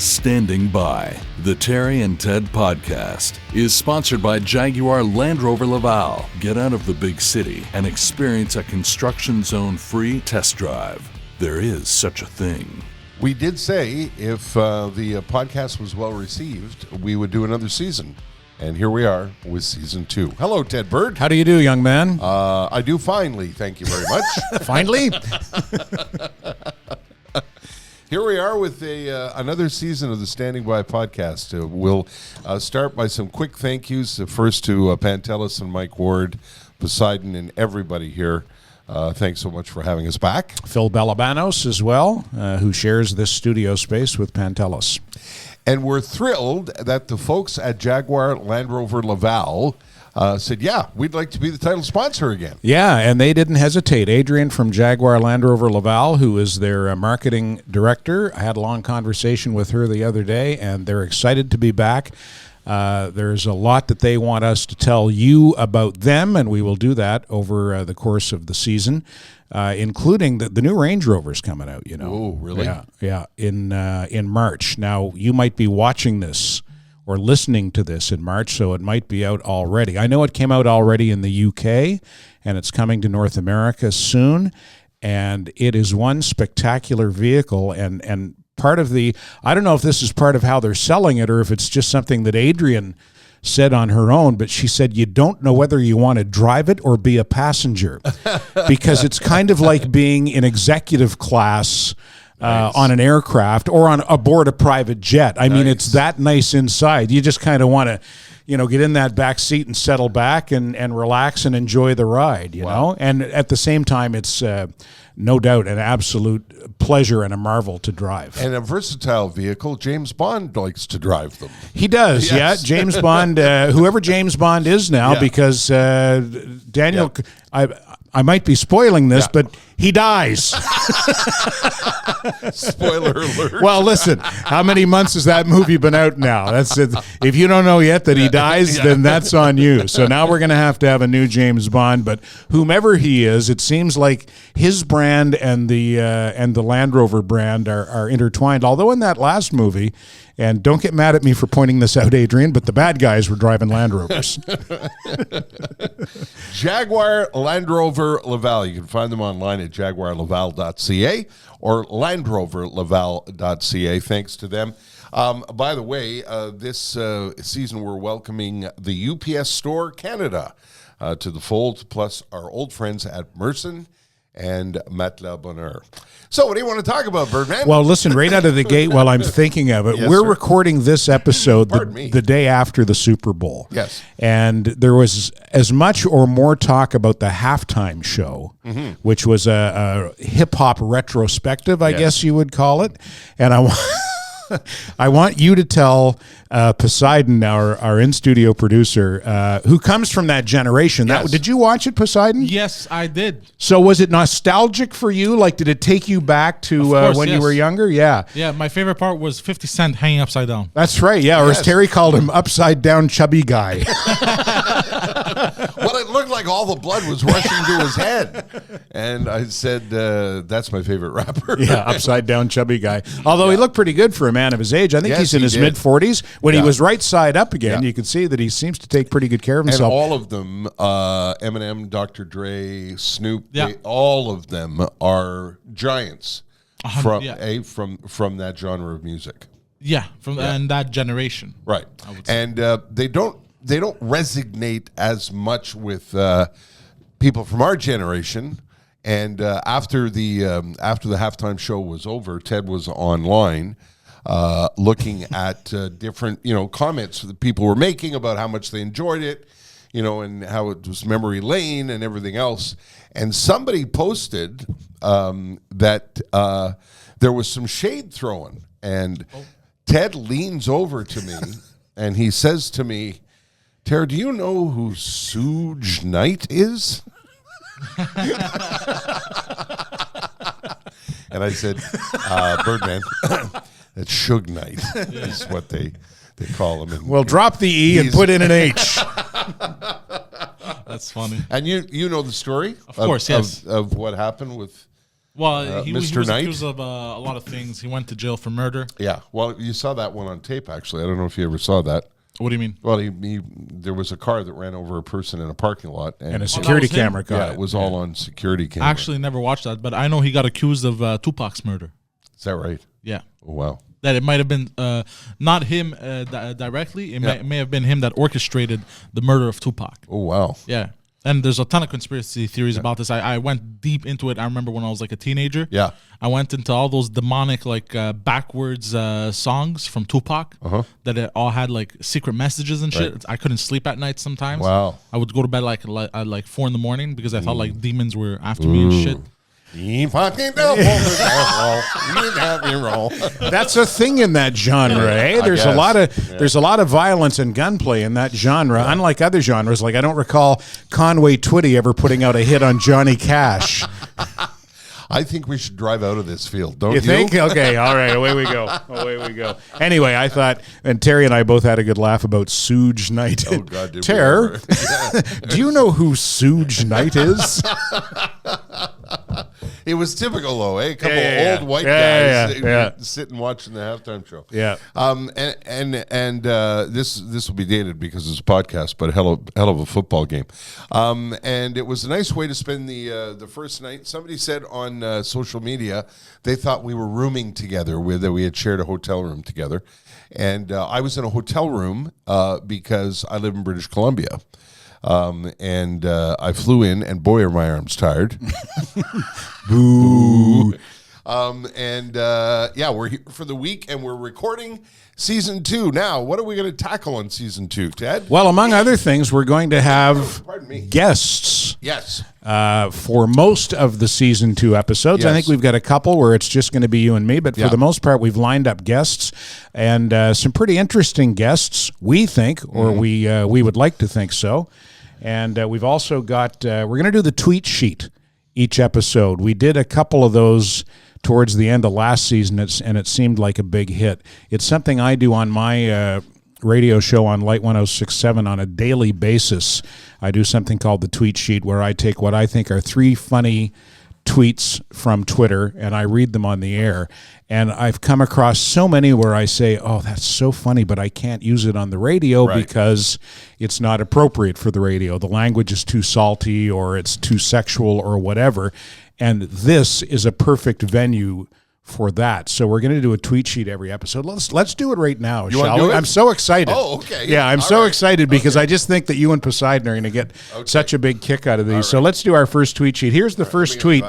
Standing By, the Terry and Ted podcast, is sponsored by Jaguar Land Rover Laval. Get out of the big city and experience a construction zone-free test drive. There is such a thing. We did say if the podcast was well received, we would do another season. And here we are with season 2. Hello, Ted Bird. How do you do, young man? I do finely, thank you very much. Finally? Here we are with another season of the Standing By podcast. We'll start by some quick thank yous. First to Pantelis and Mike Ward, Poseidon, and everybody here. Thanks so much for having us back. Phil Balabanos as well, who shares this studio space with Pantelis. And we're thrilled that the folks at Jaguar Land Rover Laval said, yeah, we'd like to be the title sponsor again. Yeah, and they didn't hesitate. Adrian from Jaguar Land Rover Laval, who is their marketing director, I had a long conversation with her the other day, and they're excited to be back. There's a lot that they want us to tell you about them, and we will do that over the course of the season, including the new Range Rover's coming out, you know. Oh, really? Yeah, in March. Now, you might be watching this or listening to this in March, so it might be out already. I know it came out already in the UK, and it's coming to North America soon, and it is one spectacular vehicle, and part of the, I don't know if this is part of how they're selling it or if it's just something that Adrian said on her own, but she said you don't know whether you want to drive it or be a passenger because it's kind of like being in executive class on an aircraft or on aboard a private jet. I mean, it's that nice inside. You just kind of want to, get in that back seat and settle back and relax and enjoy the ride, you know? And at the same time, it's no doubt an absolute pleasure and a marvel to drive. And a versatile vehicle. James Bond likes to drive them. He does, yeah. James Bond, whoever James Bond is now, because Daniel, I might be spoiling this, but he dies. Spoiler alert. Well, listen, how many months has that movie been out now? That's it. If you don't know yet that he dies, then that's on you. So now we're going to have a new James Bond, but whomever he is, it seems like his brand and the Land Rover brand are intertwined. Although in that last movie, and don't get mad at me for pointing this out, Adrian, but the bad guys were driving Land Rovers. Jaguar Land Rover Laval. You can find them online at jaguarlaval.ca or landroverlaval.ca. Thanks to them. By the way, this season we're welcoming the UPS Store Canada to the fold, plus our old friends at Merson and Matelas Bonheur. So what do you want to talk about, Birdman? Well, listen, right out of the gate while I'm thinking of it, we're recording this episode the day after the Super Bowl. Yes. And there was as much or more talk about the halftime show, which was a hip-hop retrospective, I guess you would call it. And I want you to tell Poseidon, our in-studio producer, who comes from that generation. Yes. Did you watch it, Poseidon? Yes, I did. So was it nostalgic for you? Like, did it take you back to when you were younger? Yeah. Yeah, my favorite part was 50 Cent hanging upside down. That's right, yeah. Or as Terry called him, upside-down chubby guy. Well, it looked like all the blood was rushing to his head. And I said, that's my favorite rapper. Yeah, upside-down chubby guy. Although he looked pretty good for a man of his age. I think he's in his mid-40s. When he was right side up again, you can see that he seems to take pretty good care of himself. And all of them, Eminem, Dr. Dre, Snoop, all of them are giants from that genre of music. Yeah, and that generation. Right. And they don't resonate as much with people from our generation. And after the halftime show was over, Ted was online looking at different comments that people were making about how much they enjoyed it, and how it was memory lane and everything else. And somebody posted that there was some shade thrown, and Ted leans over to me and he says to me, "Tara, do you know who Suge Knight is?" And I said, Birdman, that's Suge Knight is what they call him. Well, drop the E and put in an H. That's funny. And you know the story? Of course, yes. Of what happened with Well, he Mr. was Knight? accused of a lot of things. He went to jail for murder. Yeah. Well, you saw that one on tape, actually. I don't know if you ever saw that. What do you mean? Well, there was a car that ran over a person in a parking lot. And a security that was him? camera caught Yeah, it was all on security I camera. actually never watched that, but I know he got accused of Tupac's murder. Is that right? Yeah. Oh, wow. That it might have been not him directly. It may have been him that orchestrated the murder of Tupac. Oh, wow. Yeah. And there's a ton of conspiracy theories about this. I went deep into it. I remember when I was like a teenager. Yeah. I went into all those demonic backwards songs from Tupac that it all had like secret messages and shit. Right. I couldn't sleep at night sometimes. Wow. I would go to bed at like 4 a.m. because I thought like demons were after me and shit. You fucking devil, you have your role. That's a thing in that genre, eh? There's a lot of violence and gunplay in that genre. Unlike other genres, like I don't recall Conway Twitty ever putting out a hit on Johnny Cash. I think we should drive out of this field, don't you? You think? Okay, all right, away we go. Away we go. Anyway, I thought, and Terry and I both had a good laugh about Suge Knight. Oh, God, did we Ter, ever? do you know who Suge Knight is? It was typical, though, eh? A couple Yeah. old white guys Yeah. sitting watching the halftime show. Yeah. And this will be dated because it's a podcast, but hell of a football game. And it was a nice way to spend the first night. Somebody said on social media they thought we were rooming together, that we had shared a hotel room together. And I was in a hotel room because I live in British Columbia. And I flew in, and boy, are my arms tired. Boo. We're here for the week, and we're recording season 2. Now, what are we going to tackle on season 2, Ted? Well, among other things, we're going to have Pardon me. guests. Yes. For most of the season 2 episodes. I Yes. think we've got a couple where it's just going to be you and me, but for the most part, we've lined up guests and some pretty interesting guests, we think, or we would like to think so. And we've also got, we're going to do the tweet sheet each episode. We did a couple of those towards the end of last season, and it seemed like a big hit. It's something I do on my radio show on Light 106.7 on a daily basis. I do something called the tweet sheet where I take what I think are 3 funny tweets from Twitter and I read them on the air. And I've come across so many where I say, oh, that's so funny, but I can't use it on the radio because it's not appropriate for the radio. The language is too salty or it's too sexual or whatever. And this is a perfect venue for that. So we're going to do a tweet sheet every episode. Let's do it right now, shall we? I'm so excited. Oh, okay. Yeah, I'm so excited because I just think that you and Poseidon are going to get such a big kick out of these. So let's do our first tweet sheet. Here's the first tweet.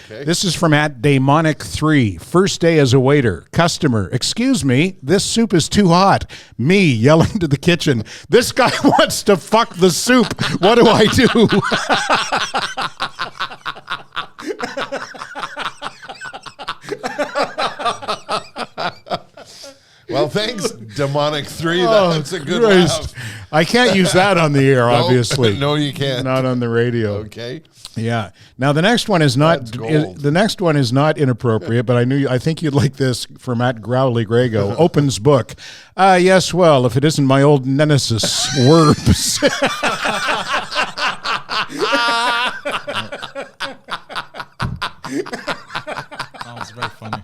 This is from @Daemonic3. First day as a waiter. Customer, excuse me, this soup is too hot. Me yelling to the kitchen, this guy wants to fuck the soup. What do I do? Well, thanks, Demonic 3. That's a good laugh. I can't use that on the air, obviously. No, you can't. Not on the radio. Okay. Yeah. Now the next one is not. That's gold. The next one is not inappropriate, but I think you'd like this from Growly Grego. Opens book. Yes. Well, if it isn't my old nemesis, Worms. That was very funny.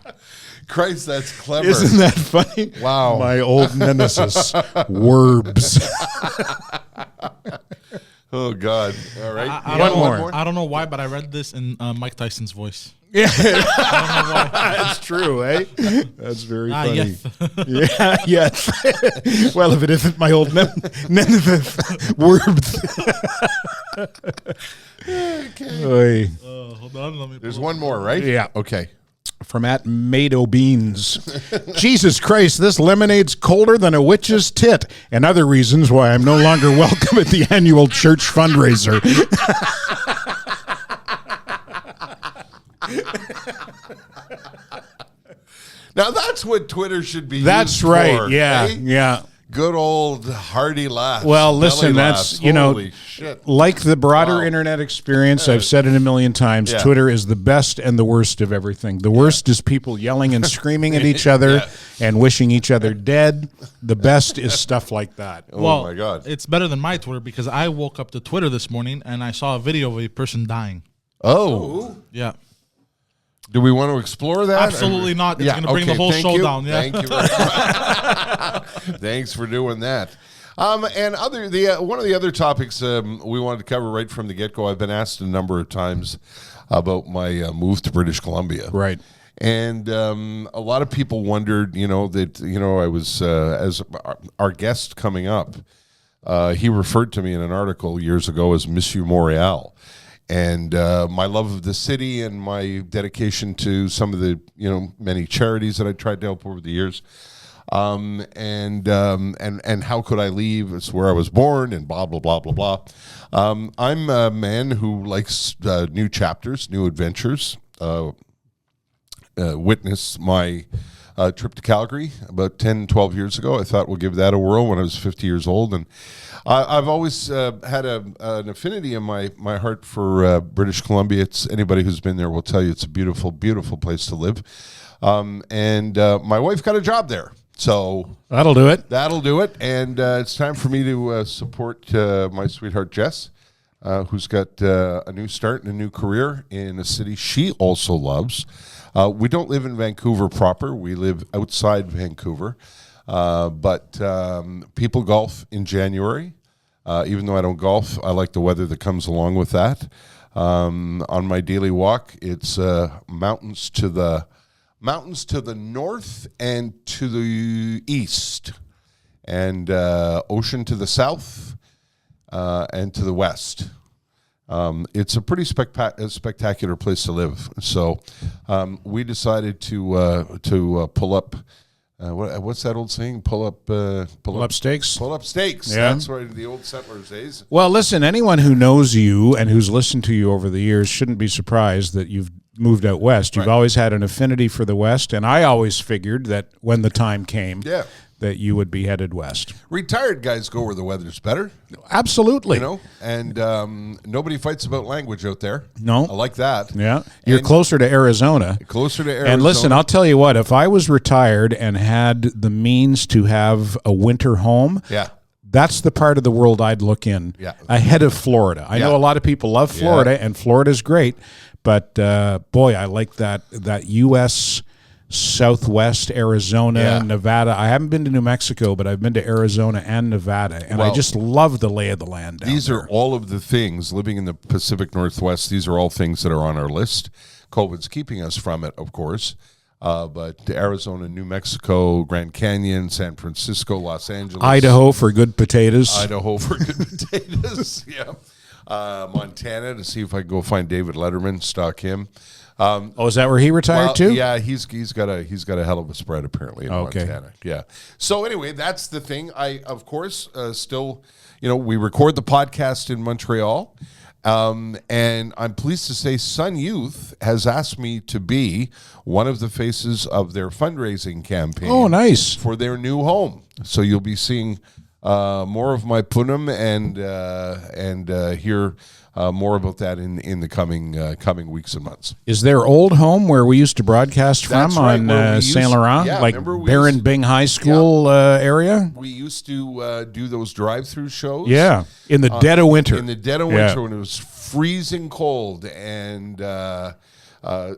Christ, that's clever. Isn't that funny? Wow. My old nemesis, Worms. Oh, God. All right. I One don't know- more. I don't know why, but I read this in Mike Tyson's voice. Yeah, that's true, eh? That's very funny. Yes. Yeah, yes. Well, if it isn't my old nemesis, Worms. Okay. Hold on, let me. There's one more, right? Yeah. Okay. From @Mado Beans. Jesus Christ, this lemonade's colder than a witch's tit, and other reasons why I'm no longer welcome at the annual church fundraiser. Now, that's what Twitter should be That's used right. for, Yeah. eh? Yeah. Good old hearty laughs. Well, listen, belly that's, laughs. you know, Holy shit. like the broader Wow. internet experience, I've said it a million times, Yeah. Twitter is the best and the worst of everything. The worst is people yelling and screaming at each other and wishing each other dead. The best is stuff like that. Oh, Well, my God. it's better than my Twitter because I woke up to Twitter this morning and I saw a video of a person dying. Oh. Yeah. Do we want to explore that? Absolutely not. It's going to bring the whole show down. Yeah. Thank you very much. Thanks for doing that. And one of the other topics we wanted to cover right from the get-go, I've been asked a number of times about my move to British Columbia. Right. And a lot of people wondered, I was, as our guest coming up, he referred to me in an article years ago as Monsieur Montreal. And my love of the city and my dedication to some of the, many charities that I tried to help over the years. And how could I leave? It's where I was born and blah, blah, blah, blah, blah. I'm a man who likes new chapters, new adventures. Witnessed my trip to Calgary about 10, 12 years ago. I thought we'll give that a whirl when I was 50 years old. And I've always had an affinity in my heart for British Columbia. It's anybody who's been there will tell you it's a beautiful, beautiful place to live. And my wife got a job there. So that'll do it. That'll do it. And it's time for me to support my sweetheart, Jess, who's got a new start and a new career in a city she also loves. We don't live in Vancouver proper. We live outside Vancouver. But people golf in January. Even though I don't golf, I like the weather that comes along with that. On my daily walk, it's mountains to the north and to the east, and ocean to the south and to the west. It's a pretty spectacular place to live. So we decided to pull up. What's that old saying? Pull up stakes. Pull up stakes. Yeah. That's right. The old settlers' days. Well, listen. Anyone who knows you and who's listened to you over the years shouldn't be surprised that you've moved out west. You've always had an affinity for the West, and I always figured that when the time came, that you would be headed west. Retired guys go where the weather's better. Absolutely. And nobody fights about language out there. No. I like that. Yeah. You're closer to Arizona. And listen, I'll tell you what, if I was retired and had the means to have a winter home, that's the part of the world I'd look in ahead of Florida. I know a lot of people love Florida, and Florida's great, but boy, I like that U.S. Southwest, Arizona, Nevada. I haven't been to New Mexico, but I've been to Arizona and Nevada, and I just love the lay of the land down These there. are all of the things, living in the Pacific Northwest, these are all things that are on our list. COVID's keeping us from it, of course. But Arizona, New Mexico, Grand Canyon, San Francisco, Los Angeles. Idaho for good potatoes. Montana, to see if I can go find David Letterman, stalk him. Is that where he retired too? Yeah, he's got a hell of a spread apparently in Montana. Yeah. So anyway, that's the thing. I of course still, we record the podcast in Montreal, and I'm pleased to say Sun Youth has asked me to be one of the faces of their fundraising campaign. Oh, nice. For their new home. So you'll be seeing more of my punam and hear more about that in the coming weeks and months. Is their old home where we used to broadcast from on Saint Laurent, like Baron Bing High School area? We used to do those drive-through shows. Yeah, in the dead of winter. In the dead of winter when it was freezing cold, and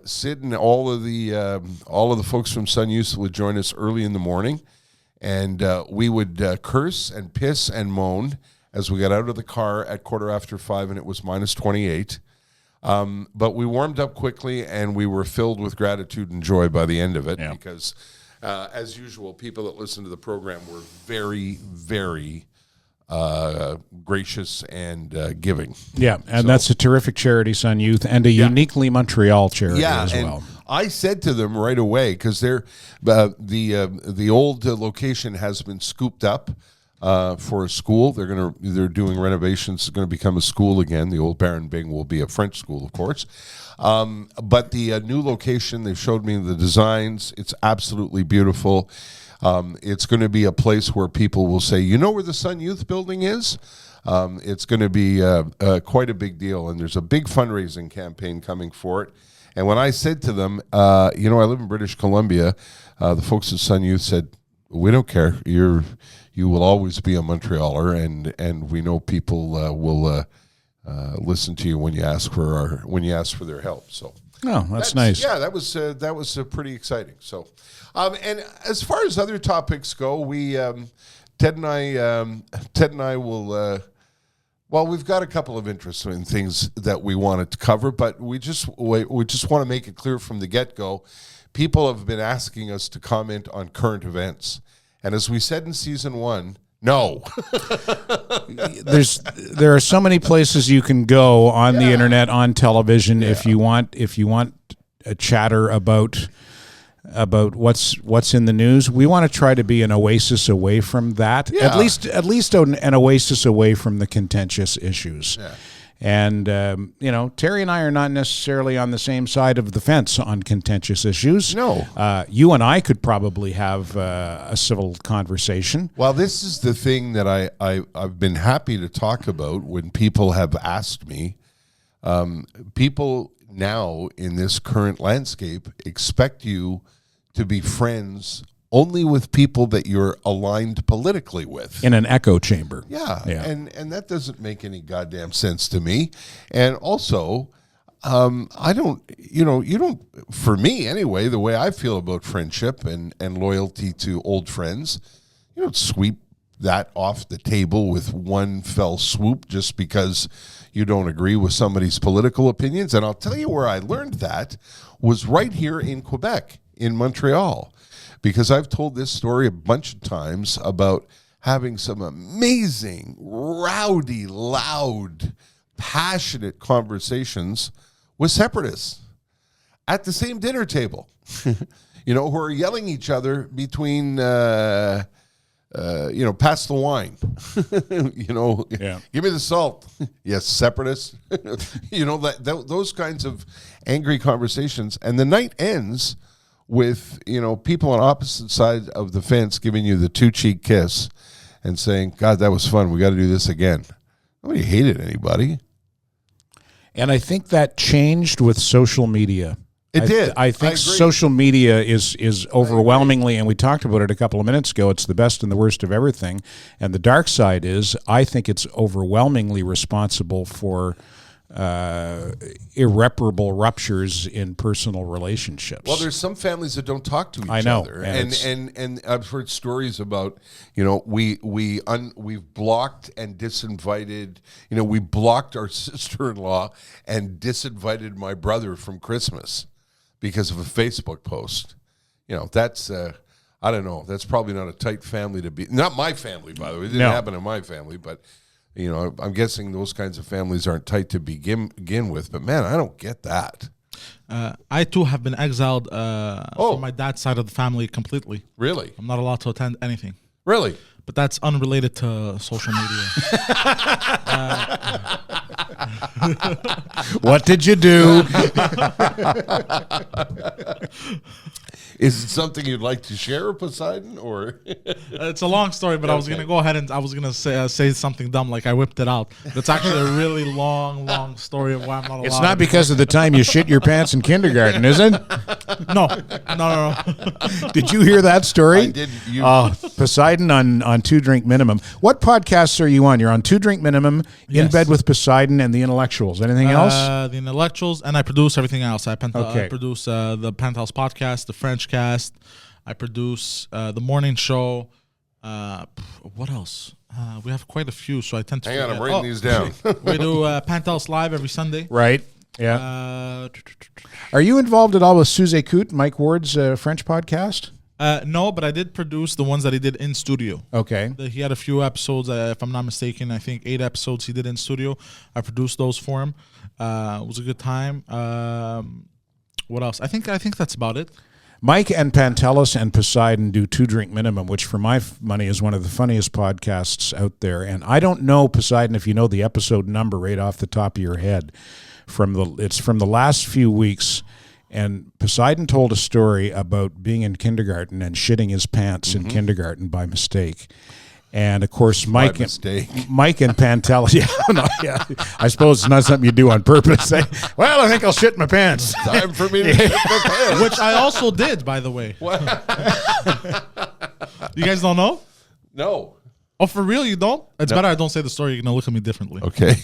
Sid and all of the folks from Sun Youth would join us early in the morning, and we would curse and piss and moan as we got out of the car at 5:15, and it was minus 28. But we warmed up quickly, and we were filled with gratitude and joy by the end of it because, as usual, people that listen to the program were very, very gracious and giving. Yeah, and that's a terrific charity, Sun Youth, and a uniquely Montreal charity as well. I said to them right away, because the old location has been scooped up for a school. They're doing renovations. It's going to become a school again. The old Baron Bing will be a French school, of course. But the new location, they showed me the designs. It's absolutely beautiful. It's going to be a place where people will say, you know where the Sun Youth building is? It's going to be quite a big deal, and there's a big fundraising campaign coming for it. And when I said to them, I live in British Columbia, the folks at Sun Youth said, we don't care. You will always be a Montrealer, and we know people will listen to you when you ask for their help. So Oh, that's nice. Yeah, that was pretty exciting. So, and as far as other topics go, we Ted and I will. Well, we've got a couple of interesting things that we wanted to cover, but we just want to make it clear from the get-go. People have been asking us to comment on current events, and as we said in season 1, no. There are so many places you can go on the internet, on television, if you want a chatter about what's in the news. We want to try to be an oasis away from that. Yeah. At least an oasis away from the contentious issues. Yeah. And Terry and I are not necessarily on the same side of the fence on contentious issues. No. You and I could probably have a civil conversation. Well, this is the thing that I've been happy to talk about when people have asked me. People now in this current landscape expect you to be friends only with people that you're aligned politically with. In an echo chamber. Yeah. And that doesn't make any goddamn sense to me. And also, I don't, you don't, for me anyway, the way I feel about friendship and loyalty to old friends, you don't sweep that off the table with one fell swoop just because you don't agree with somebody's political opinions. And I'll tell you where I learned that was right here in Quebec, in Montreal, because I've told this story a bunch of times about having some amazing, rowdy, loud, passionate conversations with separatists at the same dinner table, who are yelling each other between, pass the wine, give me the salt. Yes, separatists, those kinds of angry conversations. And the night ends with, people on opposite sides of the fence giving you the two-cheek kiss and saying, God, that was fun. We got to do this again. Nobody hated anybody. And I think that changed with social media. It did. I think social media is overwhelmingly, and we talked about it a couple of minutes ago, it's the best and the worst of everything. And the dark side is I think it's overwhelmingly responsible for irreparable ruptures in personal relationships. Well, there's some families that don't talk to each other. And I've heard stories about, we've blocked and disinvited, we blocked our sister-in-law and disinvited my brother from Christmas because of a Facebook post. That's I don't know. That's probably not a tight family to be. Not my family, by the way. It didn't happen in my family, but I'm guessing those kinds of families aren't tight to begin with. But man, I don't get that. I too have been exiled from my dad's side of the family completely. Really? I'm not allowed to attend anything. Really? But that's unrelated to social media. What did you do? Is it something you'd like to share, Poseidon, or? It's a long story, but I was going to go ahead and I was going to say something dumb, like I whipped it out. It's actually a really long story of why I'm not allowed. It's not because of the time you shit your pants in kindergarten, is it? No. Did you hear that story? I did. Poseidon on 2 Drink Minimum. What podcasts are you on? You're on 2 Drink Minimum, In Bed with Poseidon, and The Intellectuals. Anything else? The Intellectuals, and I produce everything else. I produce the Pantelis podcast, the French cast. I produce the morning show. What else? We have quite a few, so I tend to. Hang on, I'm writing these down. We do Pantelis Live every Sunday. Right. Yeah. Are you involved at all with Suze Coot, Mike Ward's French podcast? No, but I did produce the ones that he did in studio. Okay. He had a few episodes, if I'm not mistaken. I think 8 episodes he did in studio. I produced those for him. It was a good time. What else? I think that's about it. Mike and Pantelis and Poseidon do 2 Drink Minimum, which for my money is one of the funniest podcasts out there. And I don't know, Poseidon, if you know the episode number right off the top of your head. It's from the last few weeks. And Poseidon told a story about being in kindergarten and shitting his pants in kindergarten by mistake. And of course, Mike and Pantelis. I suppose it's not something you do on purpose. Well, I think I'll shit my pants. Time for me to shit my pants. Which I also did, by the way. You guys don't know? No. Oh, for real? You don't? It's better I don't say the story. You're going to look at me differently. Okay.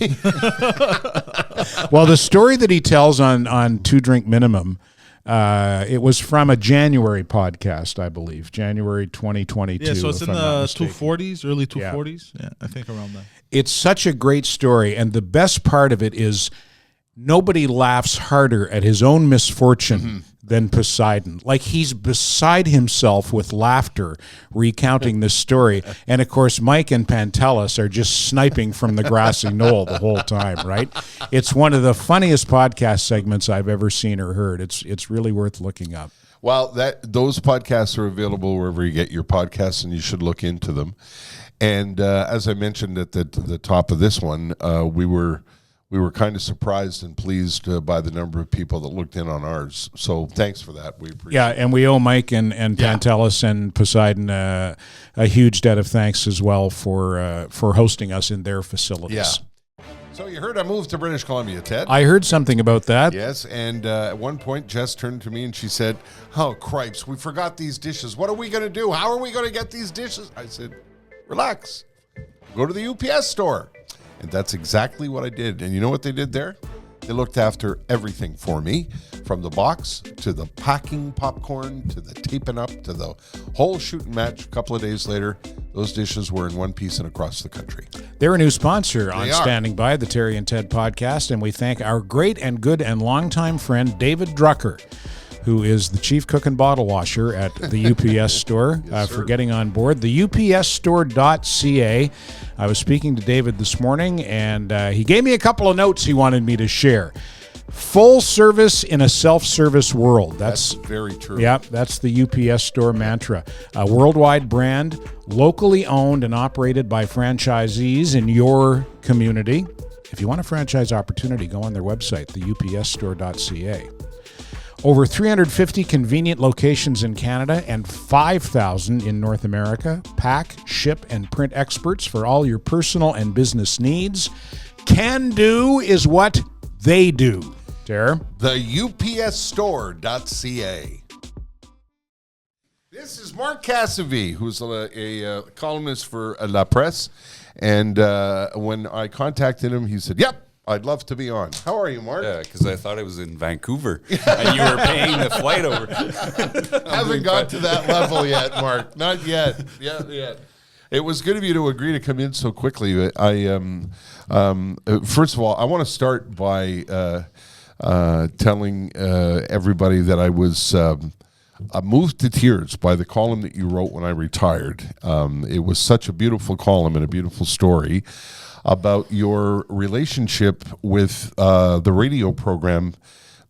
Well, the story that he tells on 2 Drink Minimum, it was from a January podcast, I believe, January 2022. Yeah, so it's in the 240s, early 240s. Yeah, I think around that. It's such a great story, and the best part of it is nobody laughs harder at his own misfortune than Poseidon. Like, he's beside himself with laughter recounting this story. And, of course, Mike and Pantelis are just sniping from the grassy knoll the whole time, right? It's one of the funniest podcast segments I've ever seen or heard. It's really worth looking up. Well, those podcasts are available wherever you get your podcasts, and you should look into them. And as I mentioned at the top of this one, we were kind of surprised and pleased by the number of people that looked in on ours. So thanks for that. We appreciate it. Yeah, and we owe Mike and Pantelis and Poseidon a huge debt of thanks as well for hosting us in their facilities. Yeah. So you heard I moved to British Columbia, Ted? I heard something about that. Yes, and at one point Jess turned to me and she said, "Oh, cripes, we forgot these dishes. What are we going to do? How are we going to get these dishes?" I said, "Relax. Go to the UPS store." And that's exactly what I did. And you know what they did there? They looked after everything for me, from the box to the packing popcorn to the taping up to the whole shooting match. A couple of days later, those dishes were in one piece and across the country. They're a new sponsor on They are. Standing By, the Terry and Ted podcast, and we thank our great and good and longtime friend, David Drucker, who is the chief cook and bottle washer at the UPS store, for getting on board. The upsstore.ca. I was speaking to David this morning, and he gave me a couple of notes he wanted me to share. Full service in a self-service world. That's very true. Yep, that's the UPS store mantra. A worldwide brand, locally owned and operated by franchisees in your community. If you want a franchise opportunity, go on their website, the upsstore.ca. Over 350 convenient locations in Canada and 5,000 in North America. Pack, ship, and print experts for all your personal and business needs. Can do is what they do. Tara? The upsstore.ca. This is Marc Cassivi, who's a columnist for La Presse. And when I contacted him, he said, "Yep, I'd love to be on." How are you, Mark? Yeah, because I thought it was in Vancouver, and you were paying the flight over. Haven't got to that level yet, Mark. Not yet. Yeah. It was good of you to agree to come in so quickly. First of all, I want to start by telling everybody that I was moved to tears by the column that you wrote when I retired. It was such a beautiful column and a beautiful story about your relationship with the radio program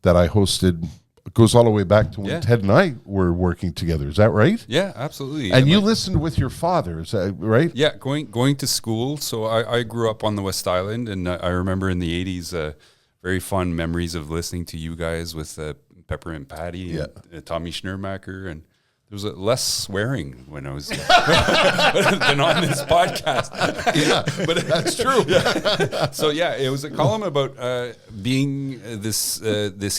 that I hosted. It goes all the way back to when Ted and I were working together. Is that right? Yeah, absolutely. And you listened with your father, is that right? Yeah, going to school. So I grew up on the West Island, and I remember in the 80s, very fond memories of listening to you guys with Peppermint Patty and Tommy Schnurmacher, and there was less swearing when I was than on this podcast. Yeah, but that's true. So it was a column about being this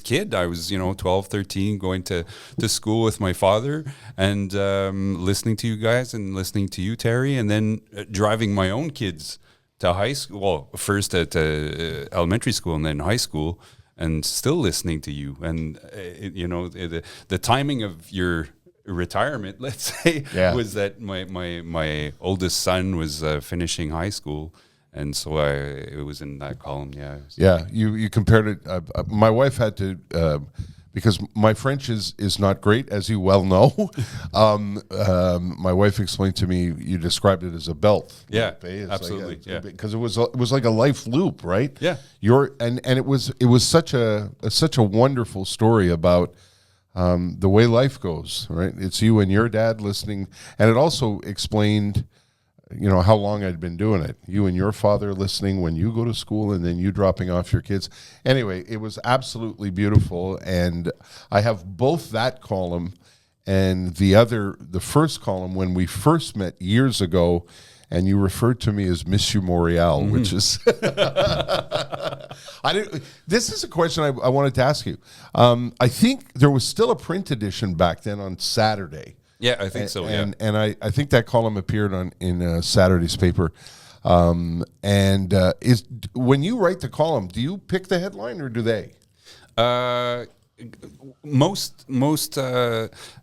kid. I was 12, 13, going to school with my father, and listening to you guys and listening to you, Terry, and then driving my own kids to high school. Well, first at elementary school and then high school, and still listening to you. And the timing of your retirement, let's say, was that my oldest son was finishing high school, and so it was in that column. You compared it. My wife had to because my French is not great, as you well know. My wife explained to me, you described it as a belt. Yeah, absolutely. Because it was like a life loop, right? Yeah. And it was such a wonderful story about the way life goes, right? It's you and your dad listening, and it also explained, how long I'd been doing it. You and your father listening when you go to school, and then you dropping off your kids. Anyway, it was absolutely beautiful, and I have both that column and the first column when we first met years ago, and you referred to me as Monsieur Montreal, which is this is a question I wanted to ask you. I think there was still a print edition back then on Saturday. Yeah, I think so. And I think that column appeared in Saturday's paper. Is when you write the column, do you pick the headline or do they? Most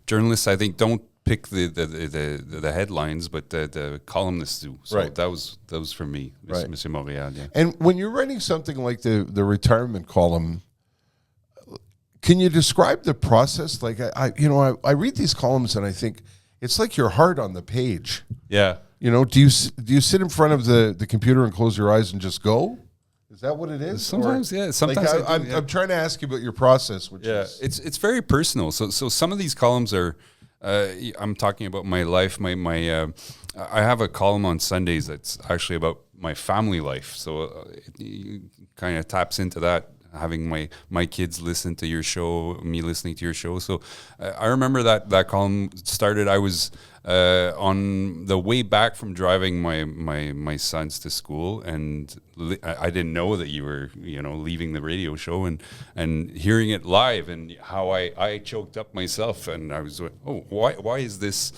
journalists, I think, don't pick the headlines, but the columnists do. So Right. that was for me, Right. Monsieur Montréal. Yeah. And when you're writing something like the retirement column, can you describe the process? Like I read these columns and I think it's like your heart on the page. Yeah. Do you sit in front of the computer and close your eyes and just go? Is that what it is? Sometimes, yeah. Sometimes I'm trying to ask you about your process, which is it's very personal. So some of these columns are. I'm talking about my life. I have a column on Sundays that's actually about my family life. So it kind of taps into that. Having my kids listen to your show, me listening to your show. So I remember that column started. I was on the way back from driving my sons to school, and I didn't know that you were leaving the radio show and hearing it live, and how I choked up myself, and I was like, oh, why is this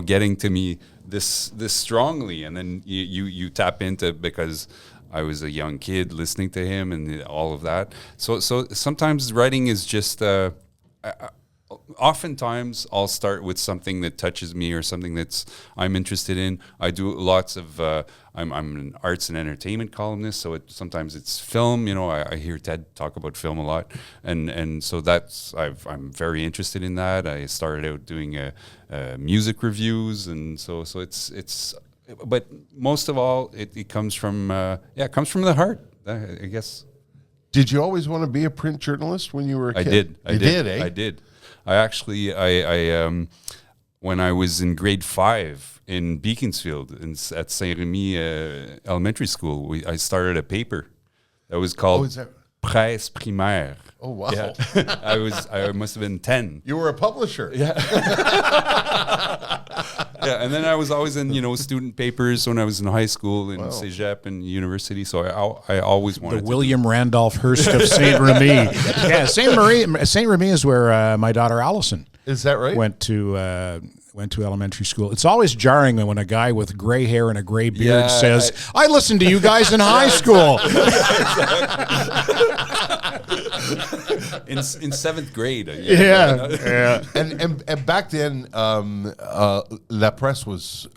getting to me this strongly? And then you tap into, because I was a young kid listening to him and all of that. So sometimes writing is just. Oftentimes, I'll start with something that touches me or something I'm interested in. I do lots of. I'm an arts and entertainment columnist, so sometimes it's film. I hear Ted talk about film a lot, and so I'm very interested in that. I started out doing music reviews, and so it's. But most of all, it comes from it comes from the heart, I guess. Did you always want to be a print journalist when you were a kid? I did. I did. I actually, when I was in grade 5 in Beaconsfield at Saint-Remy Elementary School, I started a paper that was called Presse primaire. Oh, wow. Yeah. I must have been 10. You were a publisher. Yeah. Yeah, and then I was always in, student papers when I was in high school and Cégep and university. So I always wanted the William Randolph Hearst of Saint Remy. Yeah, Saint Remy is where my daughter Allison. Is that right? Went to elementary school. It's always jarring when a guy with gray hair and a gray beard says, "I listened to you guys in high school." in 7th grade. Yeah. And back then, La Presse was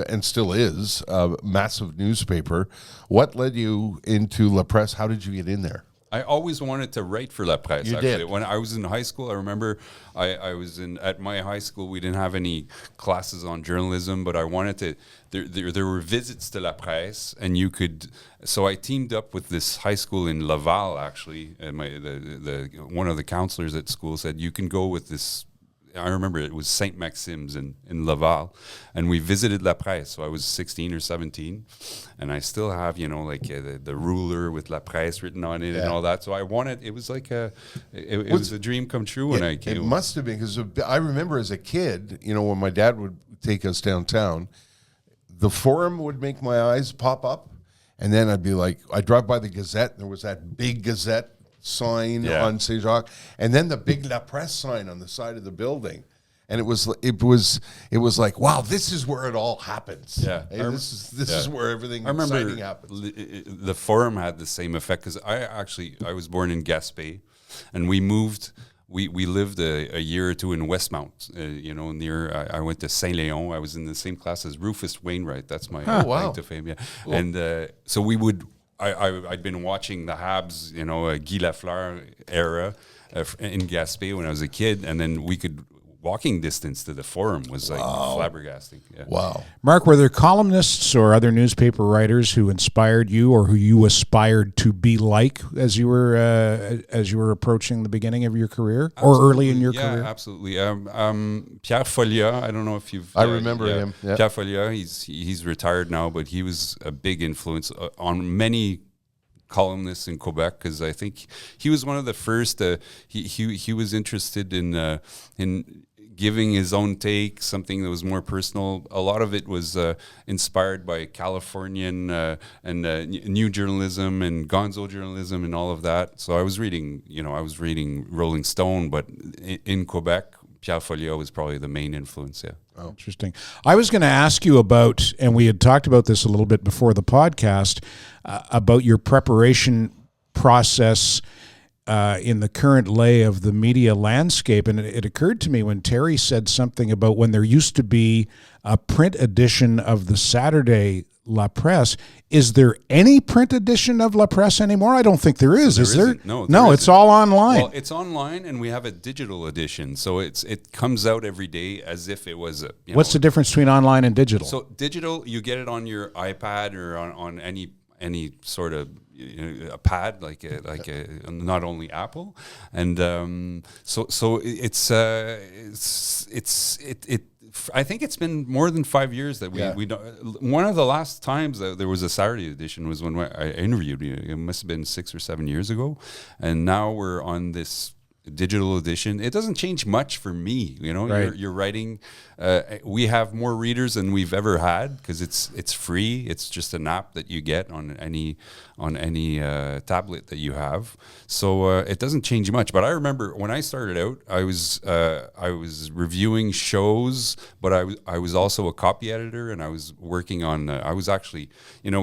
and still is a massive newspaper. What led you into La Presse? How did you get in there? I always wanted to write for La Presse. You did. When I was in high school, I remember I was at my high school. We didn't have any classes on journalism, but I wanted to. There were visits to La Presse, and you could. So I teamed up with this high school in Laval. Actually, and one of the counselors at school said you can go with this. I remember it was Saint Maxime's in Laval, and we visited La Presse. So I was 16 or 17, and I still have, the ruler with La Presse written on it and all that. So I wanted. It was like it was a dream come true when I came. It must have been, because I remember as a kid, when my dad would take us downtown, the Forum would make my eyes pop up, and then I'd drive by the Gazette, and there was that big Gazette sign on Saint Jacques, and then the big La Presse sign on the side of the building, and it was like, wow, this is where it all happens. Yeah, this is where everything exciting happens. The Forum had the same effect, because I was born in Gaspé, and we moved. We lived a year or two in Westmount, near. I went to Saint Léon. I was in the same class as Rufus Wainwright. That's my claim to fame. Yeah, cool. And so we would. I'd been watching the Habs, Guy Lafleur era in Gaspé when I was a kid, and then walking distance to the Forum was like flabbergasting. Yeah. Wow. Mark, were there columnists or other newspaper writers who inspired you or who you aspired to be like as you were approaching the beginning of your career or early in your career? Yeah, absolutely. Pierre Folliat, I don't know if you've... I remember him. Yeah. Pierre Folliat, he's retired now, but he was a big influence on many columnists in Quebec, because I think he was one of the first. He was interested in giving his own take, something that was more personal. A lot of it was inspired by Californian and new journalism and gonzo journalism and all of that. So I was reading Rolling Stone, but in Quebec, Pierre Folliot was probably the main influence. Yeah. Oh. Interesting. I was going to ask you about, and we had talked about this a little bit before the podcast, about your preparation process in the current lay of the media landscape. And it occurred to me when Terry said something about when there used to be a print edition of the Saturday La Presse. Is there any print edition of La Presse anymore? I don't think there is. So is there? No, it's all online. Well, it's online, and we have a digital edition, so it comes out every day as if it was a. What's the difference between online and digital? So digital, you get it on your iPad or on any sort of a pad like a not only Apple, and so it's I think it's been more than 5 years that we don't. One of the last times that there was a Saturday edition was when I interviewed you. It must have been 6 or 7 years ago, and now we're on this digital edition. It doesn't change much for me. Right. You're writing. We have more readers than we've ever had because it's free. It's just an app that you get on any tablet that you have. So it doesn't change much. But I remember when I started out, I was reviewing shows, but I was also a copy editor, and I was working on. I was actually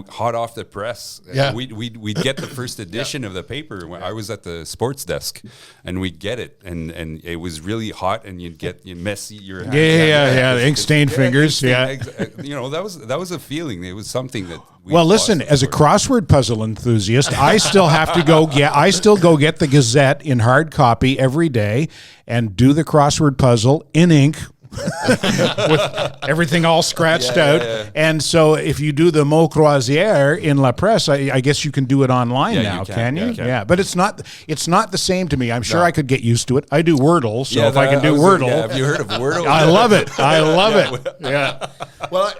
hot off the press. Yeah. We'd get the first edition of the paper when I was at the sports desk, and we'd get it, and it was really hot, and you'd get messy your hands. The ink stained fingers. That was a feeling. It was something that. Listen, as a crossword puzzle enthusiast, I still have to go get the Gazette in hard copy every day and do the crossword puzzle in ink. With everything all scratched out. Yeah. And so if you do the mot croisière in La Presse, I guess you can do it online now, can you? Yeah, but it's not the same to me. I'm sure I could get used to it. I do Wordle, so if I can do Wordle. Have you heard of Wordle? I love it. I love it. Yeah. Well,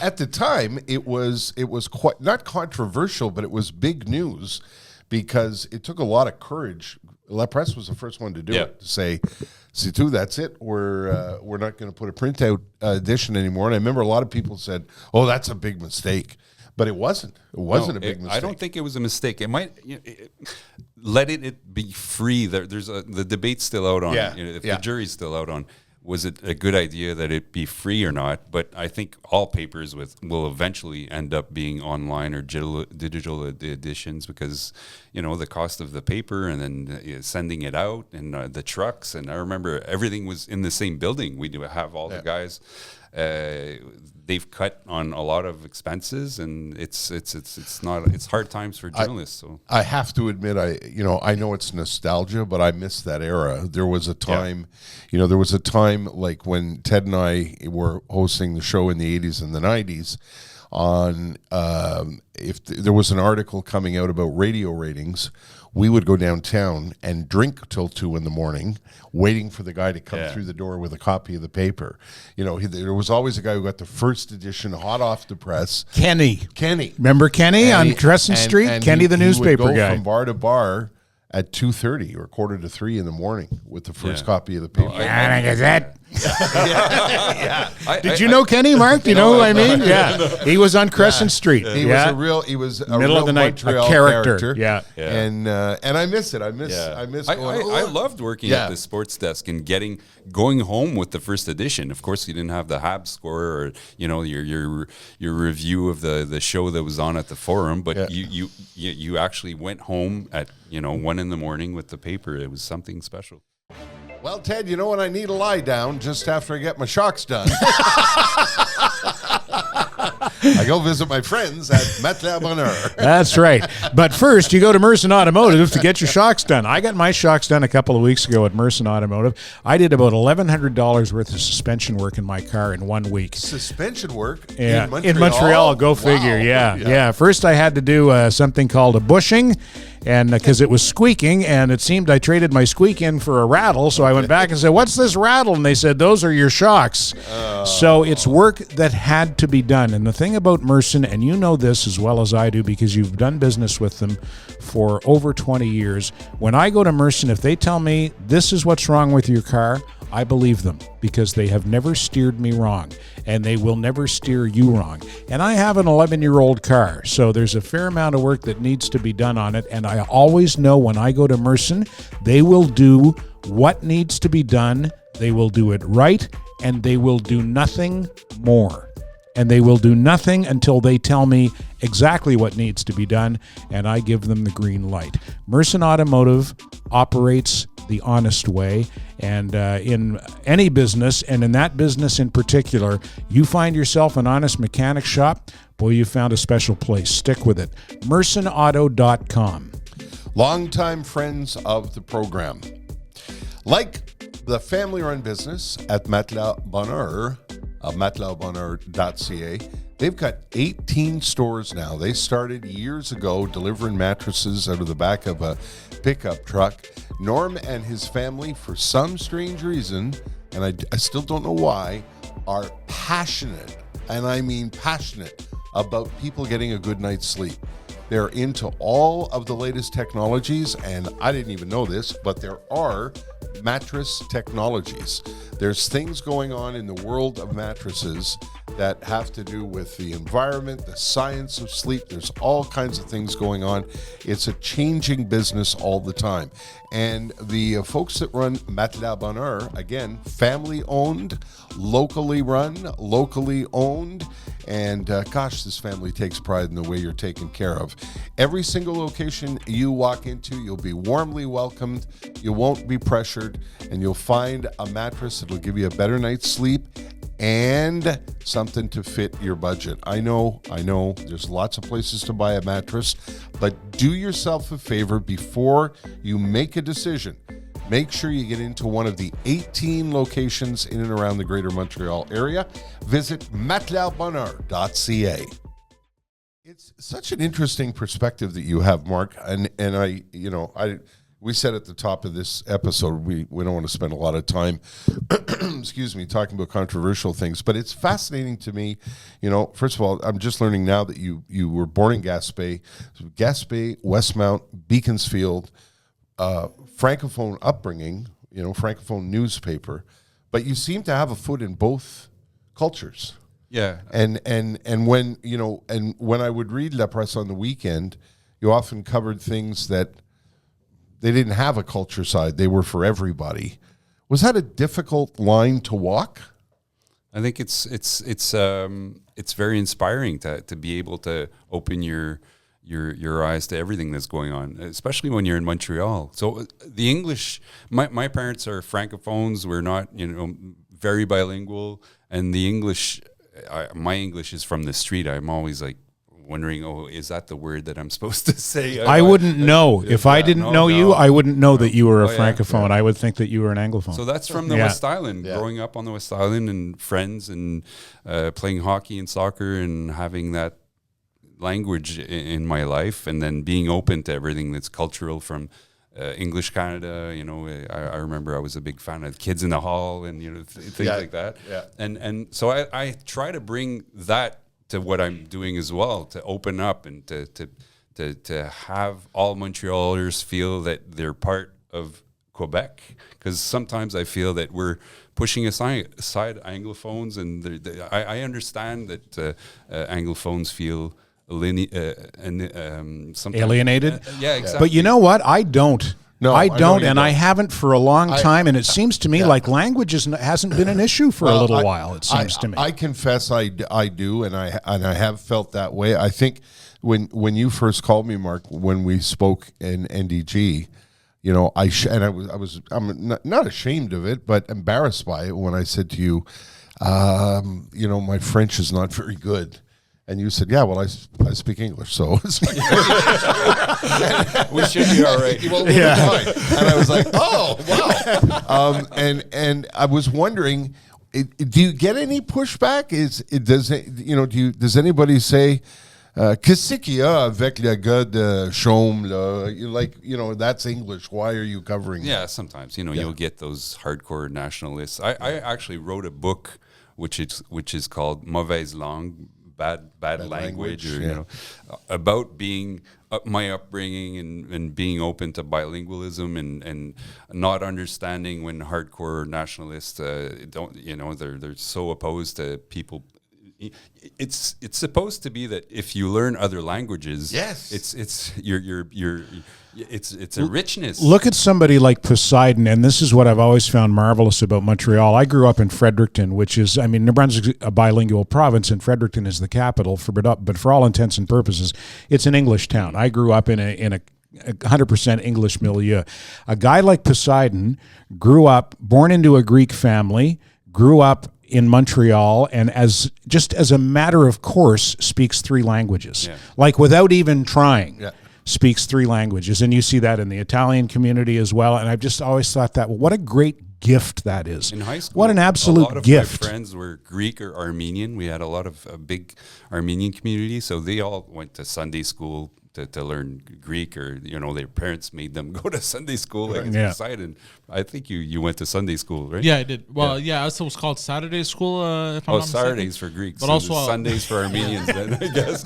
at the time, it was quite not controversial, but it was big news because it took a lot of courage. La Presse was the first one to do it, to say, "See, too, that's it. We're not going to put a printout edition anymore." And I remember a lot of people said, "Oh, that's a big mistake," but it wasn't. It wasn't a big mistake. I don't think it was a mistake. It might let it be free. There's the debate's still out on. If the jury's still out on. Was it a good idea that it be free or not? But I think all papers will eventually end up being online or digital editions because, the cost of the paper and then sending it out and the trucks. And I remember everything was in the same building. We do have all the guys. They've cut on a lot of expenses, and it's hard times for journalists. So I have to admit, I know it's nostalgia, but I miss that era. There was a time, like when Ted and I were hosting the show in the 80s and the 90s. On if there was an article coming out about radio ratings, we would go downtown and drink till 2 a.m, waiting for the guy to come through the door with a copy of the paper. There was always a guy who got the first edition hot off the press. Kenny. Remember Kenny on Crescent Street? And Kenny, the newspaper he would go guy. From bar to bar at 2:30 or 2:45 in the morning with the first copy of the paper. Did you know Kenny, Mark? Do you know who I mean? Yeah. He was on Crescent Street. He was a middle real of the night Montreal character. Yeah. And I miss it. I miss I loved working at the sports desk and going home with the first edition. Of course, you didn't have the Habs score or your review of the show that was on at the Forum, but you actually went home at 1 a.m. with the paper. It was something special. Well, Ted, you know when I need to lie down just after I get my shocks done? I go visit my friends at Matelas Bonheur. That's right. But first, you go to Merson Automotive to get your shocks done. I got my shocks done a couple of weeks ago at Merson Automotive. I did about $1,100 worth of suspension work in my car in 1 week. Suspension work? Yeah. In Montreal, go figure. Wow. Yeah. First, I had to do something called a bushing. And because it was squeaking, and it seemed I traded my squeak in for a rattle, so I went back and said, "What's this rattle?" And they said, "Those are your shocks." So it's work that had to be done. And the thing about Merson, and you know this as well as I do because you've done business with them for over 20 years, when I go to Merson, if they tell me this is what's wrong with your car, I believe them because they have never steered me wrong, and they will never steer you wrong. And I have an 11-year-old car, so there's a fair amount of work that needs to be done on it, and I always know when I go to Merson, they will do what needs to be done They will do it right, and they will do nothing more. And they will do nothing until they tell me exactly what needs to be done, and I give them the green light. Merson Automotive operates the honest way, and in any business, and in that business in particular, you find yourself an honest mechanic shop, boy, you found a special place. Stick with it. mersonauto.com. Longtime friends of the program. Like the family-run business at Matelas Bonheur, matelasbonheur.ca. They've got 18 stores now. They started years ago delivering mattresses out of the back of a pickup truck. Norm and his family, for some strange reason, and I still don't know why, are passionate, and I mean passionate, about people getting a good night's sleep. They're into all of the latest technologies, and I didn't even know this, but there are mattress technologies. There's things going on in the world of mattresses that have to do with the environment, the science of sleep. There's all kinds of things going on. It's a changing business all the time. And the folks that run Matelas Bonheur, again, family owned, locally run, locally owned. And gosh, this family takes pride in the way you're taken care of. Every single location you walk into, you'll be warmly welcomed. You won't be pressured, and you'll find a mattress that'll give you a better night's sleep and something to fit your budget. I know, there's lots of places to buy a mattress, but do yourself a favor before you make a decision. Make sure you get into one of the 18 locations in and around the greater Montreal area. Visit matelasbonheur.ca. It's such an interesting perspective that you have, Mark, and we said at the top of this episode, we don't want to spend a lot of time, talking about controversial things, but it's fascinating to me. First of all, I'm just learning now that you were born in Gaspé, Westmount, Beaconsfield, Francophone upbringing, Francophone newspaper, but you seem to have a foot in both cultures. Yeah. And when, and when I would read La Presse on the weekend, you often covered things that they didn't have a culture side. They were for everybody. Was that a difficult line to walk? I think it's very inspiring to be able to open your eyes to everything that's going on, especially when you're in Montreal. So the English, my parents are Francophones. We're not, very bilingual, and the English, my English is from the street. I'm always like wondering, is that the word that I'm supposed to say? I wouldn't know. If I didn't know you, I wouldn't know that you were a Francophone. Yeah. I would think that you were an Anglophone. So that's from the West Island, growing up on the West Island and friends and playing hockey and soccer and having that language in my life, and then being open to everything that's cultural from English Canada. I remember I was a big fan of Kids in the Hall and things like that. Yeah. And so I try to bring that to what I'm doing as well, to open up and to have all Montrealers feel that they're part of Quebec, because sometimes I feel that we're pushing aside Anglophones, and I understand that Anglophones feel alienated. Yeah, exactly. But you know what? I don't. No, I don't, and I haven't for a long time. And it seems to me like language hasn't been an issue for a little while. It seems to me. I confess, I do, and I have felt that way. I think when you first called me, Mark, when we spoke in NDG, I'm not ashamed of it, but embarrassed by it when I said to you, my French is not very good. And you said, yeah, well, I speak English, so it's like, we should be all right. Well, we'll be fine. And I was like, oh, wow. And I was wondering, do you get any pushback? Does anybody say, qu'est-ce qu'il y a avec le gars de Chaume? That's English. Why are you covering that? Sometimes, you'll get those hardcore nationalists. I actually wrote a book which is called Mauvaise Langue, bad language, or about being my upbringing and being open to bilingualism and not understanding when hardcore nationalists they're so opposed to people it's supposed to be that if you learn other languages, Yes. it's a richness. Look at somebody like Poseidon, and this is what I've always found marvelous about Montreal. I grew up in Fredericton, which is, I mean, New Brunswick's a bilingual province, and Fredericton is the capital. But for all intents and purposes, it's an English town. I grew up in a 100% English milieu. A guy like Poseidon grew up, born into a Greek family, grew up in Montreal, and as a matter of course, speaks 3 languages, like without even trying. Yeah. Speaks 3 languages, and you see that in the Italian community as well. And I've just always thought that, well, what a great gift that is. In high school, what an absolute gift. A lot of gift. my friends were Greek or Armenian. We had a lot of big Armenian community, so they all went to Sunday school to learn Greek, or their parents made them go to Sunday school. Like Poseidon. I think you went to Sunday school, right? Yeah, I did. Well, yeah, it was called Saturday school. If I'm not mistaken. Saturdays for Greeks, but so also Sundays for Armenians. Then I guess.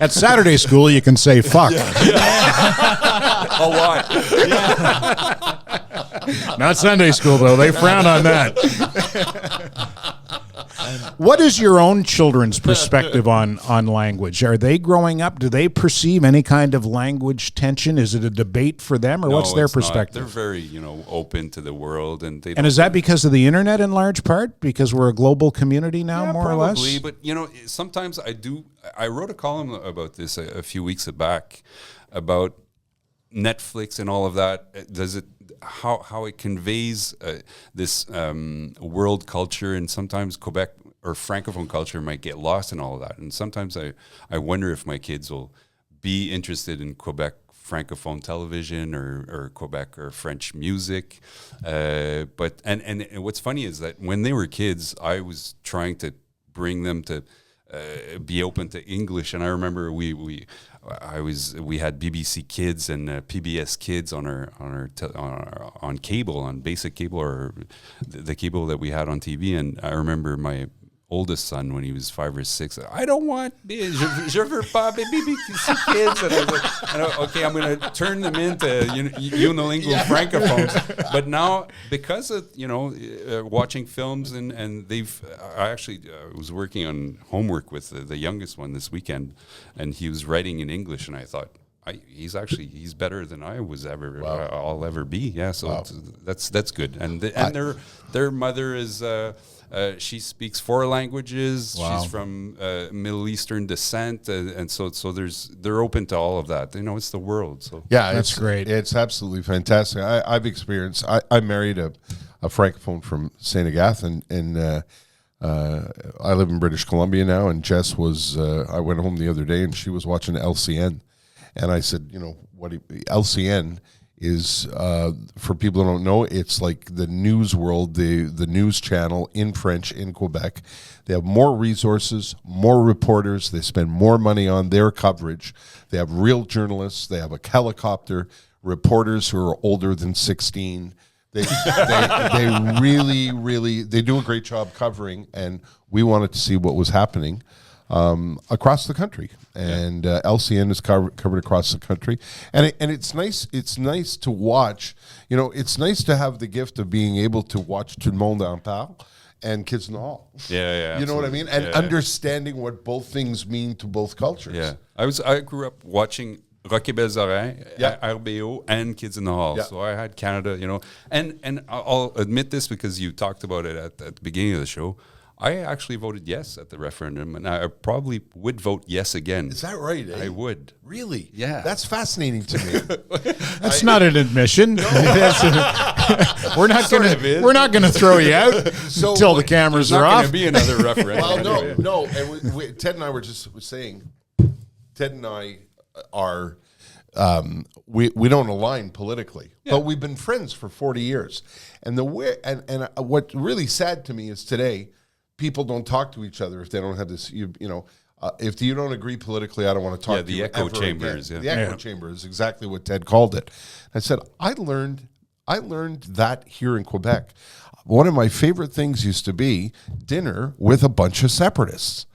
At Saturday school, you can say fuck. A lot. Not Sunday school, though. They frown on that. What is your own children's perspective on language? Are they growing up? Do they perceive any kind of language tension? Is it a debate for them, or what's their perspective? They're very, open to the world, and they. And is that because of the internet in large part? Because we're a global community now, more probably, or less? But sometimes I wrote a column about this a few weeks back about Netflix and all of that. Does it? How it conveys this world culture, and sometimes Quebec or Francophone culture might get lost in all of that. And sometimes I wonder if my kids will be interested in Quebec Francophone television or Quebec or French music. But what's funny is that when they were kids, I was trying to bring them to be open to English. And I remember we had BBC Kids and PBS Kids on cable, on basic cable, or the cable that we had on TV. And I remember my oldest son, when he was 5 or 6, I don't want je veux pas BBC Kids. And I was like, okay, I'm going to turn them into unilingual francophones. But now, because of watching films and I actually was working on homework with the youngest one this weekend, and he was writing in English, and I thought, he's better than I was ever. I'll ever be. Yeah, so that's good. And their mother is. She speaks 4 languages. Wow. She's from Middle Eastern descent, and so they're open to all of that. It's the world. So that's great. It's absolutely fantastic. I've experienced. I married a francophone from Saint Agathe, and I live in British Columbia now. And Jess was. I went home the other day, and she was watching LCN, and I said, what LCN is, for people who don't know, it's like the news world, the news channel in French in Quebec. They have more resources, more reporters. They spend more money on their coverage. They have real journalists. They have a helicopter, reporters who are older than 16. They really, really, they do a great job covering, and we wanted to see what was happening across the country, and LCN is covered across the country, and it's nice. It's nice to watch. It's nice to have the gift of being able to watch Tout le monde en parle and Kids in the Hall. Yeah. You know what I mean? And understanding what both things mean to both cultures. Yeah, I grew up watching Rocky Belles Oreilles, RBO, and Kids in the Hall. Yeah. So I had Canada, and I'll admit this because you talked about it at the beginning of the show. I actually voted yes at the referendum, and I probably would vote yes again. Is that right? I would. Really? Yeah. That's fascinating to me. That's not an admission. We're not going to throw you out until the cameras are off. There's not going to be another referendum. Well, no. And Ted and I were just saying, Ted and I are, we don't align politically, but we've been friends for 40 years. And what really sad to me is today, people don't talk to each other if they don't have this, if you don't agree politically, I don't want to talk to you. The echo chambers. The echo chamber is exactly what Ted called it. I said, I learned that here in Quebec. One of my favorite things used to be dinner with a bunch of separatists.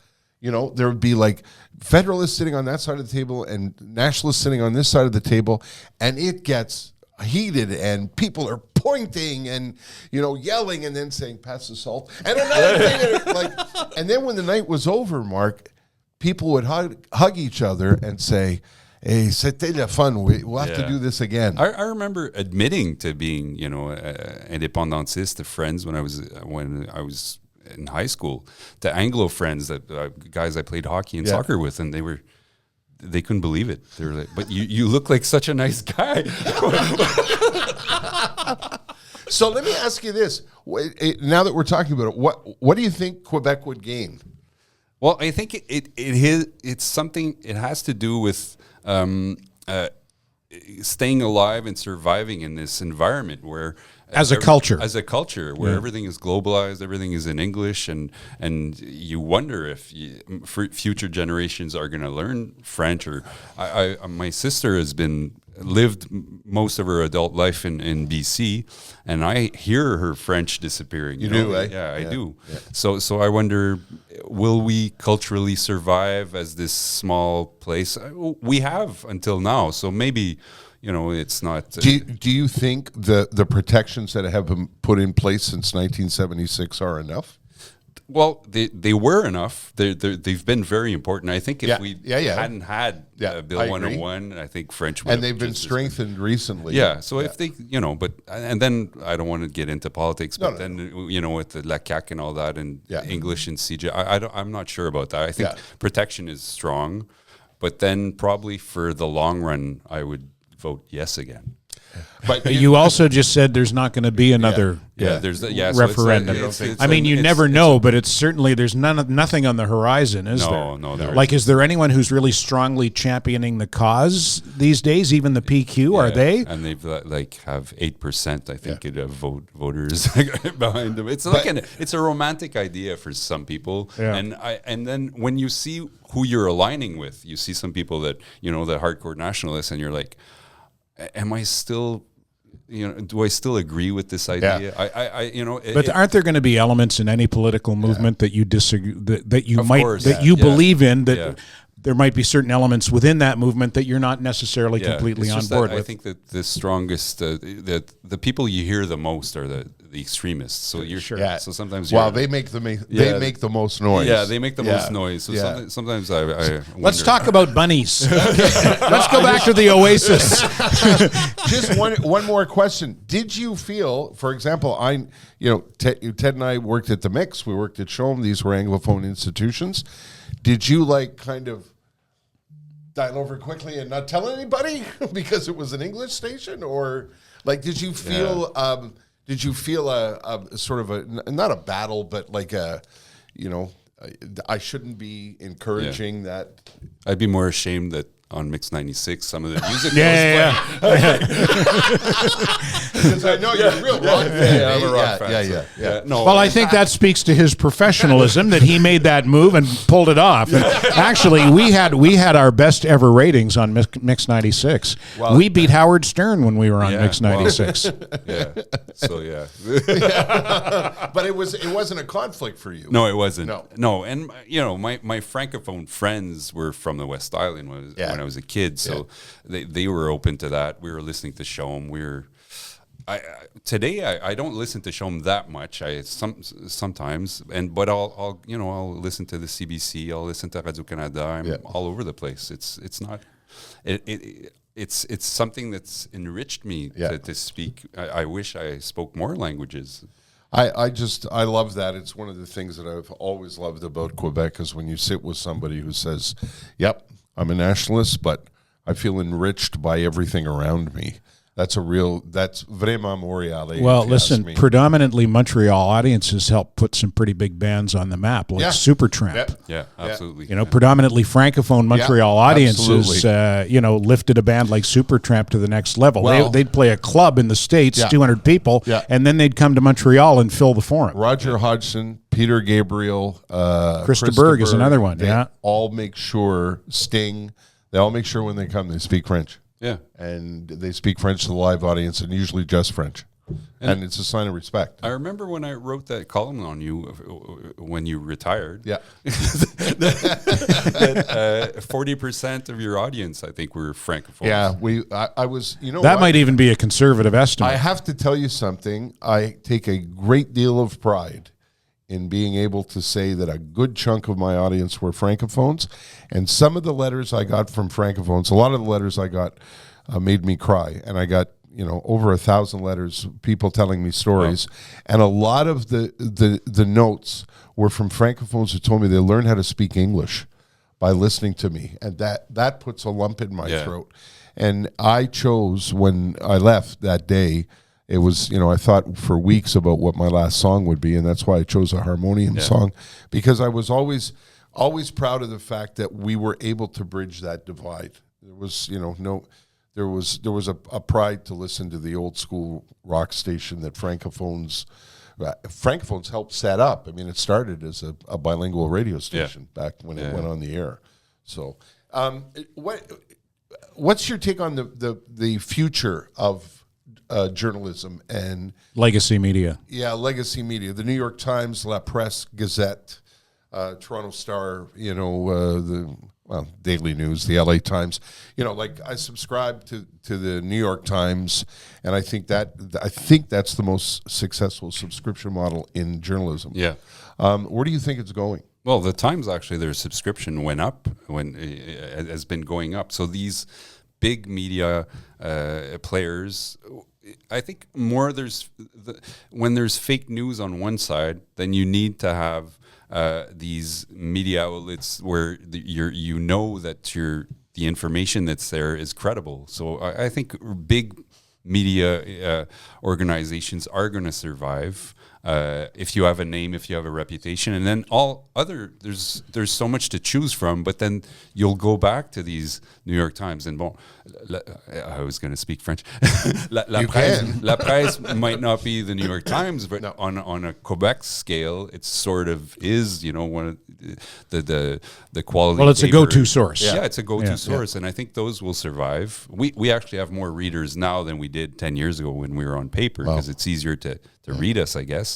There would be like Federalists sitting on that side of the table and Nationalists sitting on this side of the table, and it gets heated and people are pointing and, yelling and then saying, pass the salt. And another thing, and then when the night was over, Mark, people would hug each other and say, hey, c'était le fun. We'll have to do this again. I remember admitting to being, independentist to friends when I was in high school, to Anglo friends, that guys I played hockey and soccer with, and they couldn't believe it. They were like, "But you look like such a nice guy." So let me ask you this: now that we're talking about it, what do you think Quebec would gain? Well, I think it's something. It has to do with staying alive and surviving in this environment where, as a culture, where everything is globalized, everything is in English, and you wonder if future generations are going to learn French. Or my sister has lived most of her adult life in BC, and I hear her French disappearing. You do, eh? Yeah, I do. Yeah. So I wonder, will we culturally survive as this small place? We have until now, so maybe, it's not. Do you think the protections that have been put in place since 1976 are enough? Well, they were enough. They've been very important. I think if we hadn't had Bill 101, I think French would. And they've been strengthened recently. Yeah. So if they, and then I don't want to get into politics, but then with the La CAQ and all that, and English and CJ, I'm not sure about that. I think protection is strong, but then probably for the long run, I would vote yes again. But you also just said there's not going to be another referendum. You never know, but it's certainly there's nothing on the horizon, is there? No. Like, is there anyone who's really strongly championing the cause these days? Even the PQ, are they? And they've have 8%, I think, voters behind them. It's it's a romantic idea for some people, and then when you see who you're aligning with, you see some people that the hardcore nationalists, and you're like, am I still, do I still agree with this idea? But aren't there going to be elements in any political movement that you disagree, that you believe in, that there might be certain elements within that movement that you're not necessarily completely on board with? I think that the strongest, the people you hear the most are the extremists. So you're sure. Yeah. So sometimes they make the most noise. Yeah, they make the most noise. So sometimes I let's talk about bunnies. Let's go back to the Oasis. Just one more question. Did you feel, for example, Ted and I worked at the Mix. We worked at Shom. These were Anglophone institutions. Did you kind of dial over quickly and not tell anybody because it was an English station, or did you feel a sort of a, not a battle, but I shouldn't be encouraging that? I'd be more ashamed that on Mix 96 some of the music was playing. Because I know you're a real rock fan. I'm a rock fan. Yeah. No, well, I think that speaks to his professionalism, that he made that move and pulled it off. And actually, we had our best ever ratings on Mix 96. Well, we beat Howard Stern when we were on Mix 96. But it wasn't a conflict for you. No, it wasn't. No. And my francophone friends were from the West Island when I was a kid, so they were open to that. We were listening to Shom. Today I don't listen to Shom that much. Sometimes, but I'll listen to the CBC. I'll listen to Radio Canada. I'm all over the place. It's not. It's something that's enriched me to speak. I wish I spoke more languages. I love that. It's one of the things that I've always loved about Quebec is when you sit with somebody who says, "Yep, I'm a nationalist, but I feel enriched by everything around me." That's vraiment Montreal. Well, listen, predominantly Montreal audiences helped put some pretty big bands on the map, like Supertramp. Yeah, absolutely. Predominantly Francophone Montreal audiences, lifted a band like Supertramp to the next level. Well, they'd play a club in the States, 200 people, and then they'd come to Montreal and fill the Forum. Roger Hodgson, Peter Gabriel, Krista Berg is another one. They all make sure, Sting, they all make sure when they come they speak French. Yeah. And they speak French to the live audience, and usually just French. and it's a sign of respect. I remember when I wrote that column on you when you retired. Yeah. that 40% of your audience, I think, were francophones. Yeah, I was, that might even be a conservative estimate. I have to tell you something. I take a great deal of pride in being able to say that a good chunk of my audience were francophones, and some of the letters I got from francophones, a lot of the letters I got made me cry, and I got over 1,000 letters, people telling me stories, and a lot of the notes were from francophones who told me they learned how to speak English by listening to me, and that puts a lump in my throat. And I chose, when I left that day, it was, I thought for weeks about what my last song would be, and that's why I chose a harmonium song, because I was always proud of the fact that we were able to bridge that divide. There was, there was a pride to listen to the old school rock station that francophones helped set up. I mean, it started as a bilingual radio station back when it went on the air. So, what's your take on the future of journalism and legacy media? Yeah, legacy media. The New York Times, La Presse, Gazette, Toronto Star. The Daily News, the LA Times. I subscribe to the New York Times, and I think that's the most successful subscription model in journalism. Yeah. Where do you think it's going? Well, the Times, actually, their subscription went up, has been going up. So these big media players, I think when there's fake news on one side, then you need to have these media outlets where that the information that's there is credible. So I think big media organizations are going to survive if you have a name, if you have a reputation, and then there's so much to choose from. But then you'll go back to these New York Times, and I was going to speak French. La Presse might not be the New York Times, but on a Quebec scale, it sort of is. One of the quality. Well, it's paper. a go-to source. Yeah, it's a go-to source, and I think those will survive. We actually have more readers now than we did 10 years ago when we were on paper, because it's easier to read us, I guess.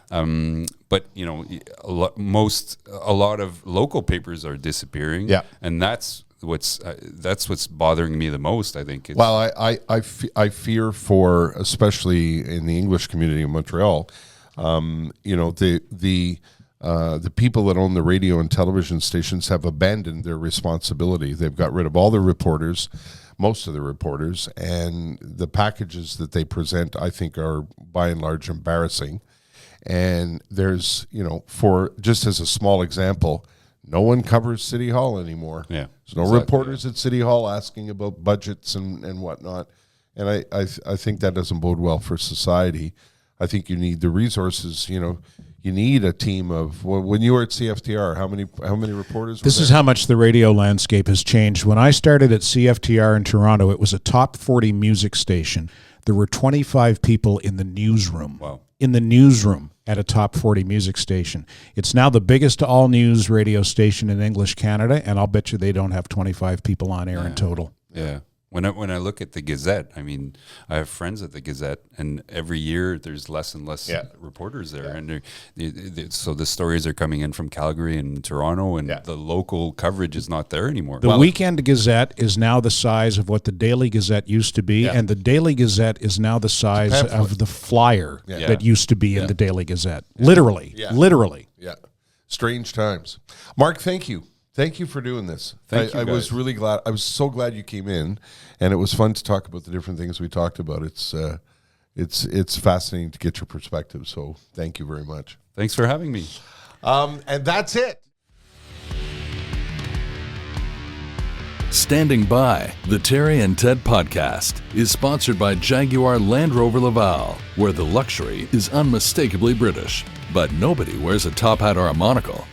But a lot of local papers are disappearing. Yeah, and that's what's bothering me the most. I think. I fear for, especially in the English community of Montreal, the people that own the radio and television stations have abandoned their responsibility. They've got rid of all the reporters, most of the reporters, and the packages that they present, I think, are by and large embarrassing. And there's, for just as a small example, no one covers City Hall anymore. Yeah, there's no reporters at City Hall asking about budgets and whatnot. And I think that doesn't bode well for society. I think you need the resources. You need a team of. When you were at CFTR, how many reporters? This is how much the radio landscape has changed. When I started at CFTR in Toronto, it was a top 40 music station. There were 25 people in the newsroom. Wow. In the newsroom at a top 40 music station. It's now the biggest all-news radio station in English Canada, and I'll bet you they don't have 25 people on air in total. Yeah. When I look at the Gazette, I mean, I have friends at the Gazette, and every year there's less and less reporters there, and so the stories are coming in from Calgary and Toronto, and the local coverage is not there anymore. The Weekend Gazette is now the size of what the Daily Gazette used to be, and the Daily Gazette is now the size of the flyer that used to be in the Daily Gazette. Literally. Yeah. Strange times. Mark, thank you. Thank you for doing this. I was really glad. I was so glad you came in, and it was fun to talk about the different things we talked about. It's fascinating to get your perspective. So thank you very much. Thanks for having me. And that's it. Standing By, the Terry and Ted podcast, is sponsored by Jaguar Land Rover Laval, where the luxury is unmistakably British, but nobody wears a top hat or a monocle.